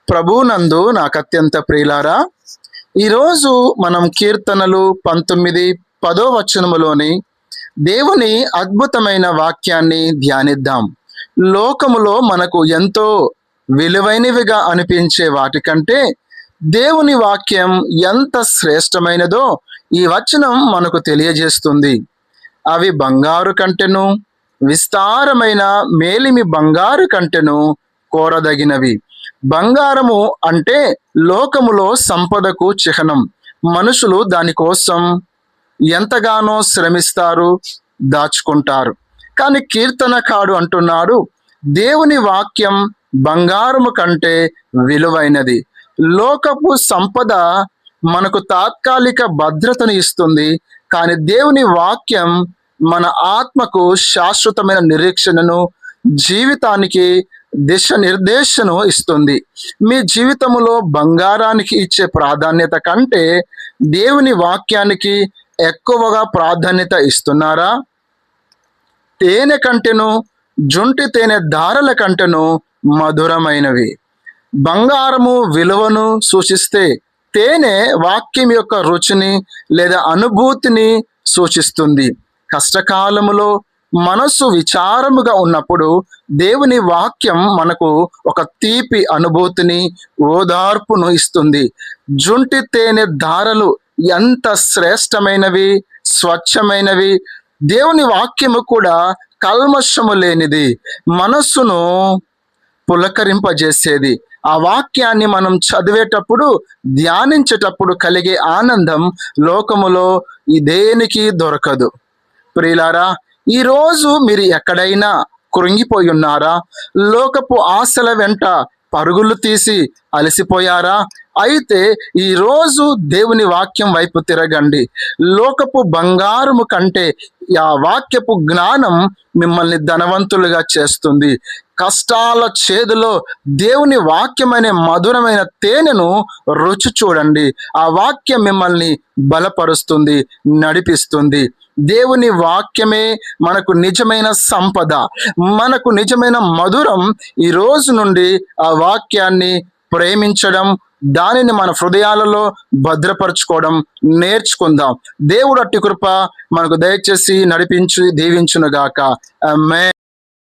ప్రభునందు నాకు అత్యంత ప్రియులారా, ఈరోజు మనం కీర్తనలు 19:10 వచనములోని దేవుని అద్భుతమైన వాక్యాన్ని ధ్యానిద్దాం. లోకములో మనకు ఎంతో విలువైనవిగా అనిపించే వాటికంటే దేవుని వాక్యం ఎంత శ్రేష్టమైనదో ఈ వచనం మనకు తెలియజేస్తుంది. అవి బంగారు కంటెను, విస్తారమైన మేలిమి బంగారు కంటెను కోరదగినవి. బంగారము అంటే లోకములో సంపదకు చిహ్నం. మనుషులు దానికోసం ఎంతగానో శ్రమిస్తారు, దాచుకుంటారు. కానీ కీర్తనకారుడు అంటున్నాడు, దేవుని వాక్యం బంగారము కంటే విలువైనది. లోకపు సంపద మనకు తాత్కాలిక భద్రతను ఇస్తుంది, కానీ దేవుని వాక్యం మన ఆత్మకు శాశ్వతమైన నిరీక్షణను, జీవితానికి దిశ నిర్దేశను ఇస్తుంది. మీ జీవితంలో బంగారానికి ఇచ్చే ప్రాధాన్యత కంటే దేవుని వాక్యానికి ఎక్కువగా ప్రాధాన్యత ఇస్తున్నారా? తేనె కంటెను, జుంటి తేనె ధారల కంటెను మధురమైనవి. బంగారము విలువను సూచిస్తే తేనె వాక్యం యొక్క రుచిని లేదా అనుభూతిని సూచిస్తుంది. కష్టకాలములో మనస్సు విచారముగా ఉన్నప్పుడు దేవుని వాక్యం మనకు ఒక తీపి అనుభూతిని, ఓదార్పును ఇస్తుంది. జుంటి తేనె ధారలు ఎంత శ్రేష్టమైనవి, స్వచ్ఛమైనవి. దేవుని వాక్యము కూడా కల్మషము లేనిది, మనస్సును పులకరింపజేసేది. ఆ వాక్యాన్ని మనం చదివేటప్పుడు, ధ్యానించేటప్పుడు కలిగే ఆనందం లోకములో దేనికి దొరకదు. ప్రియులారా, ఈరోజు మీరు ఎక్కడైనా కృంగిపోయి ఉన్నారా? లోకపు ఆశల వెంట పరుగులు తీసి అలసిపోయారా? అయితే ఈరోజు దేవుని వాక్యం వైపు తిరగండి. లోకపు బంగారము కంటే ఆ వాక్యపు జ్ఞానం మిమ్మల్ని ధనవంతులుగా చేస్తుంది. కష్టాల చేదులో దేవుని వాక్యమనే మధురమైన తేనెను రుచి చూడండి. ఆ వాక్యం మిమ్మల్ని బలపరుస్తుంది, నడిపిస్తుంది. దేవుని వాక్యమే మనకు నిజమైన సంపద, మనకు నిజమైన మధురం. ఈ రోజు నుండి ఆ వాక్యాన్ని ప్రేమించడం, దానిని మన హృదయాలలో భద్రపరచుకోవడం నేర్చుకుందాం. దేవుడు అట్టి కృప మనకు దయచేసి నడిపించి దీవించునుగాక. ఆమేన్.